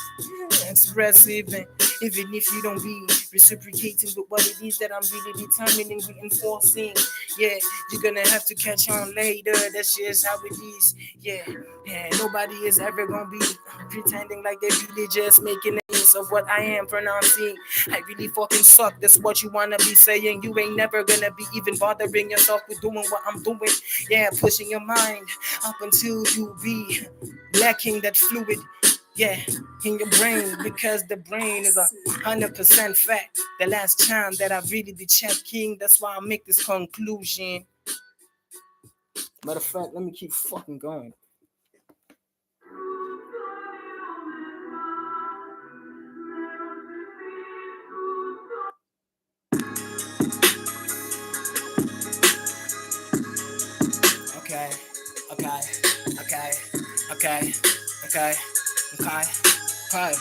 expressive, and even if you don't be reciprocating with what it is that I'm really determining, reinforcing, yeah, you're gonna have to catch on later. That's just how it is. Yeah, nobody is ever gonna be pretending like they really just making sense of what I am pronouncing. I really fucking suck. That's what you wanna be saying. You ain't never gonna be even bothering yourself with doing what I'm doing. Yeah, pushing your mind up until you be lacking that fluid. Yeah, in your brain, because the brain is 100% fact. The last time that I really be checking, that's why I make this conclusion. Matter of fact, let me keep fucking going. Okay, okay, okay, okay.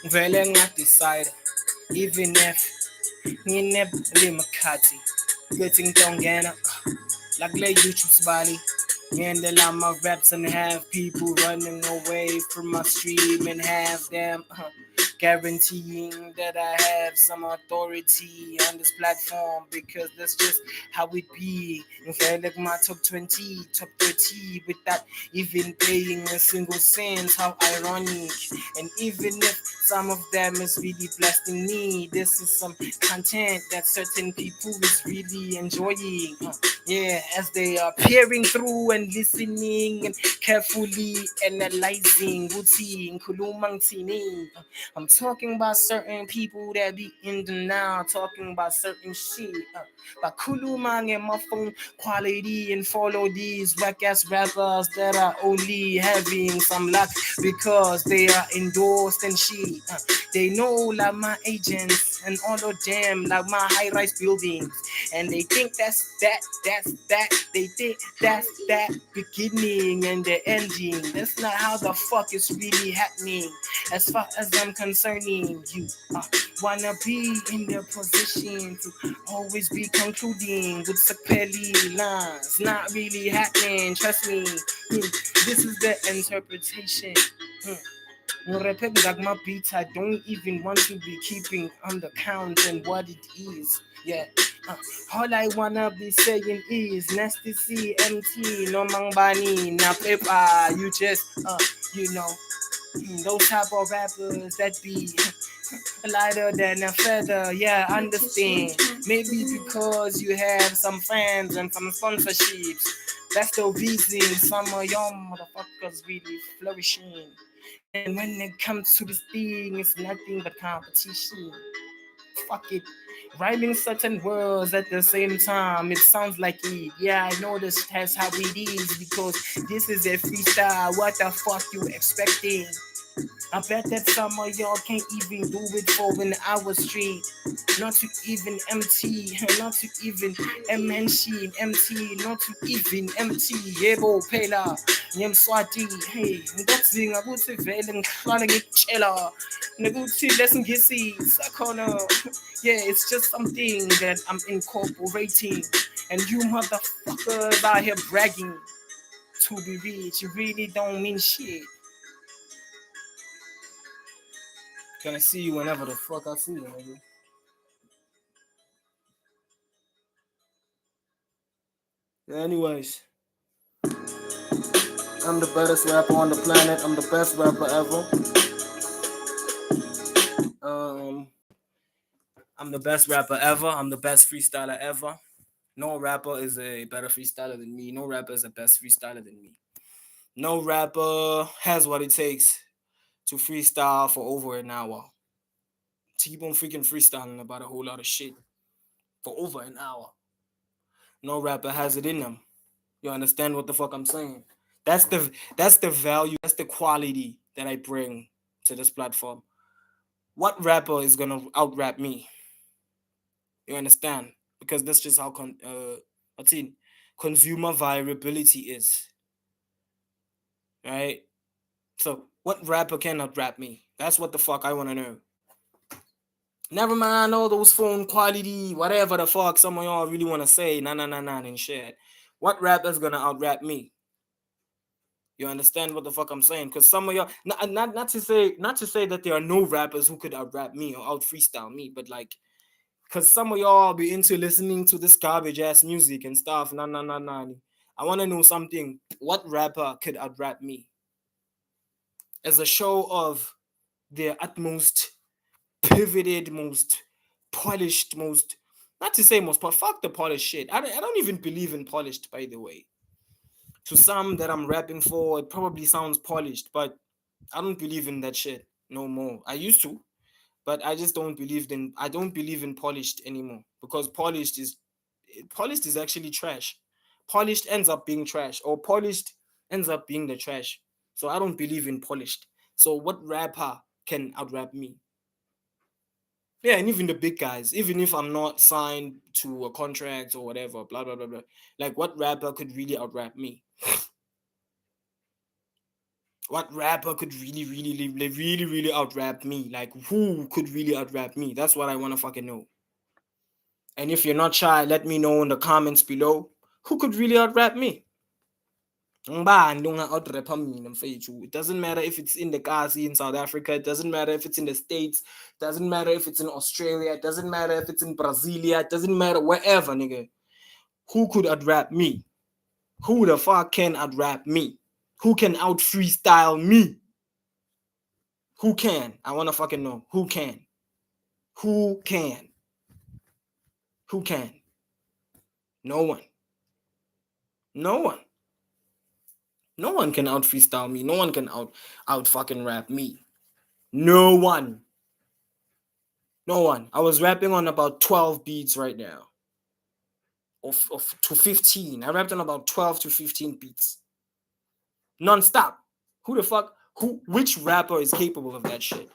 Vele ngaticide, even if nginebli makati, getting tongena, like lay YouTube's body. Handle out my reps and have people running away from my stream and have them guaranteeing that I have some authority on this platform because that's just how it be. If I like my top 20, top 30 without even playing a single cent, how ironic. And even if some of them is really blasting me, this is some content that certain people is really enjoying. Yeah, as they are peering through and listening and carefully analyzing. Wuti, nkulumang tini. I'm talking about certain people that be in the now, talking about certain shit. But kulumang and my phone quality and follow these whack ass rappers that are only having some luck because they are endorsed and shit. They know like my agents and all of them like my high rise buildings. And they think that's that. They think that's that beginning and the ending. That's not how the fuck it's really happening. As far as I'm concerning, you wanna be in the position to always be concluding with sapelli lines. Not really happening, trust me. This is the interpretation. Repeat like my beats, I don't even want to be keeping on the count and what it is. Yeah. All I wanna be saying is nasty CMT, no mang bani, na paper. You just, you know, those type of rappers that be lighter than a feather. Yeah, understand. Maybe because you have some fans and some sponsorships. That's the reason some of y'all motherfuckers really flourishing. And when it comes to this thing, it's nothing but competition. Fuck it. Rhyming certain words at the same time, it sounds like it. Yeah, I know that's how it is because this is a freestyle. What the fuck you expecting? I bet that some of y'all can't even do it for an hour straight. Not to even MT, not to even MNC, MT, not to even MT. Yebo, Pela, Yem Swati, hey, Ngozi, ngakuthi vele ngihlala ngikutshela. Ngakuthi lesson ngisi, sakona. Yeah, it's just something that I'm incorporating. And you motherfuckers out here bragging to be rich. You really don't mean shit. Gonna see you whenever the fuck I see you, nigga. Anyways, I'm the baddest rapper on the planet. I'm the best rapper ever. Um, I'm the best rapper ever. I'm the best freestyler ever. No rapper is a better freestyler than me. No rapper is a best freestyler than me. No rapper has what it takes to freestyle for over an hour. T-Bone freaking freestyling about a whole lot of shit for over an hour. No rapper has it in them. You understand what the fuck I'm saying? That's the value, that's the quality that I bring to this platform. What rapper is gonna out rap me? You understand? Because that's just how what's in consumer viability is, right? So what rapper cannot rap me? That's what the fuck I wanna know. Never mind all those phone quality, whatever the fuck some of y'all really wanna say, nah and shit. What rapper's gonna out rap me? You understand what the fuck I'm saying? Because some of y'all, not to say that there are no rappers who could out rap me or out freestyle me, but like, because some of y'all be into listening to this garbage ass music and stuff. Nah. I want to know something. What rapper could out rap me? As a show of their utmost pivoted, most polished, most, not to say most, but fuck the polished shit. I don't even believe in polished, by the way. To some that I'm rapping for, it probably sounds polished, but I don't believe in that shit no more. I used to, but I just don't believe in polished anymore because polished is actually trash. Polished ends up being trash, or polished ends up being the trash. So I don't believe in polished. So what rapper can out rap me? Yeah, and even the big guys, even if I'm not signed to a contract or whatever, blah blah blah blah. Like, what rapper could really out rap me? What rapper could really out rap me? Like, who could really out rap me? That's what I wanna fucking know. And if you're not shy, let me know in the comments below who could really out rap me. Ngubani lo nga-out-rapper mina mfethu? It doesn't matter if it's in the Kasi in South Africa. It doesn't matter if it's in the States. It doesn't matter if it's in Australia. It doesn't matter if it's in Brasilia. It doesn't matter wherever, nigga. Who could out-rap me? Who the fuck can out-rap me? Who can out-freestyle me? Who can? I want to fucking know. Who can? Who can? Who can? No one. No one. No one can out-freestyle me. No one can out fucking rap me. No one. No one. I was rapping on about 12 beats right now. Of to 15. I rapped on about 12 to 15 beats. Non-stop. Who the fuck? Which rapper is capable of that shit?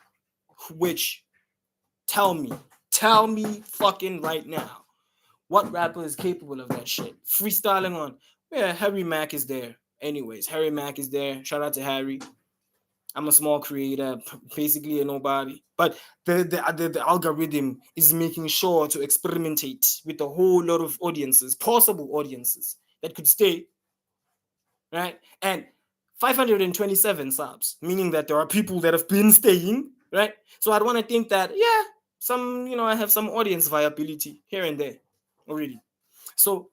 Which? Tell me. Tell me fucking right now. What rapper is capable of that shit? Freestyling on. Yeah, Harry Mack is there. Anyways, Harry Mack is there. Shout out to Harry. I'm a small creator, basically a nobody. But the algorithm is making sure to experimentate with a whole lot of audiences, possible audiences that could stay, right? And 527 subs, meaning that there are people that have been staying, right? So I'd want to think that, yeah, I have some audience viability here and there already. So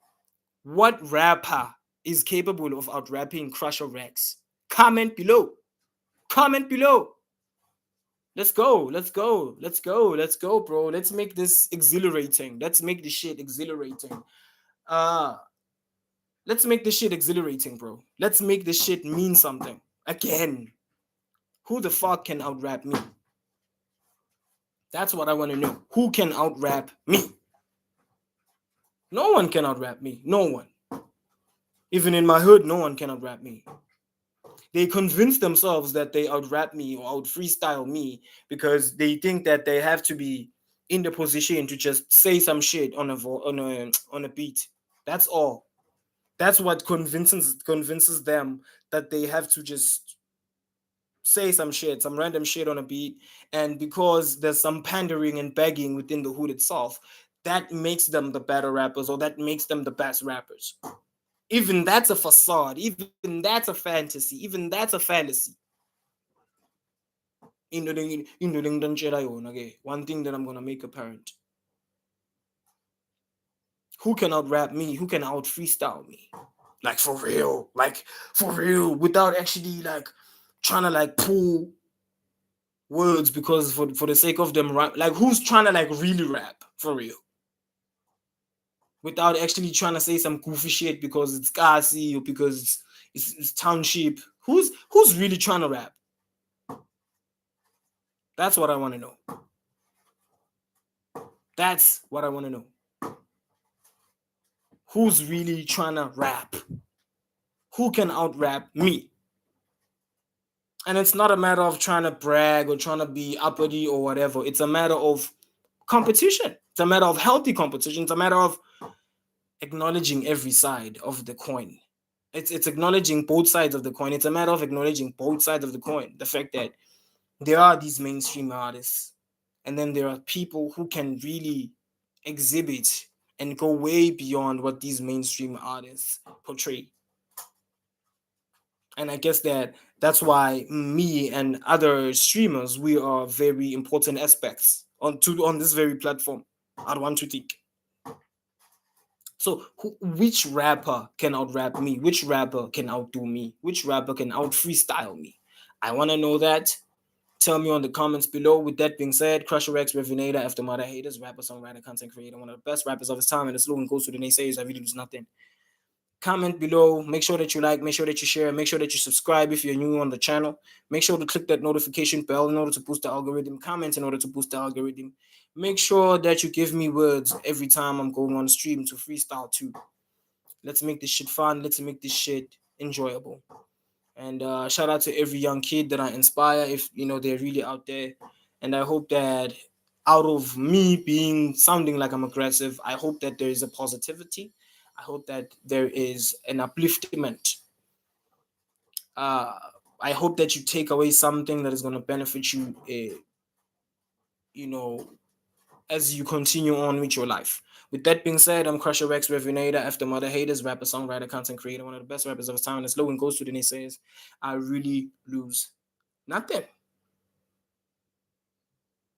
what rapper is capable of out rapping Krusher Recs? Comment below. Comment below. Let's go. Let's go. Let's go. Let's go, bro. Let's make this exhilarating. Let's make this shit exhilarating. Uh let's make this shit exhilarating, bro. Let's make this shit mean something. Again. Who the fuck can out rap me? That's what I want to know. Who can out rap me? No one can out rap me. No one. Even in my hood, no one can out rap me. They convince themselves that they out rap me or out freestyle me because they think that they have to be in the position to just say some shit on a beat. That's all. That's what convinces them that they have to just say some shit, some random shit on a beat, and because there's some pandering and begging within the hood itself, that makes them the better rappers or that makes them the best rappers. Even that's a facade. Even that's a fantasy. Even that's a fantasy. One thing that I'm gonna make apparent. Who can out rap me? Who can out freestyle me? Like for real. Like for real. Without actually like trying to like pull words because for the sake of them rap. Like who's trying to like really rap for real? Without actually trying to say some goofy shit because it's Kasi or because it's township. Who's really trying to rap? That's what I want to know. That's what I want to know. Who's really trying to rap? Who can out rap me? And it's not a matter of trying to brag or trying to be uppity or whatever. It's a matter of competition. It's a matter of healthy competition. It's a matter of acknowledging every side of the coin. It's acknowledging both sides of the coin. It's a matter of acknowledging both sides of the coin. The fact that there are these mainstream artists, and then there are people who can really exhibit and go way beyond what these mainstream artists portray. And I guess that's why me and other streamers, we are very important aspects on this very platform. I'd want to think. So which rapper can out rap me? Which rapper can outdo me? Which rapper can out freestyle me? I want to know that. Tell me on the comments below. With that being said, Krusher Recs, Revinator, Aftermath Haters, rapper, songwriter, content creator, one of the best rappers of his time, and the slogan goes to the naysayers. I really lose nothing. Comment below. Make sure that you like, make sure that you share, make sure that you subscribe if you're new on the channel. Make sure to click that notification bell in order to boost the algorithm. Comment in order to boost the algorithm. Make sure that you give me words every time I'm going on stream to freestyle too. Let's make this shit fun. Let's make this shit enjoyable. And shout out to every young kid that I inspire if they're really out there. And I hope that out of me being sounding like I'm aggressive, I hope that there is a positivity. I hope that there is an upliftment. Uh, I hope that you take away something that is going to benefit you, you know, as you continue on with your life. With that being said, I'm Krusher Recs, Revenator, after Mother Haters, rapper, songwriter, content creator, one of the best rappers of his time. The slogan goes to the naysayers: I really lose nothing.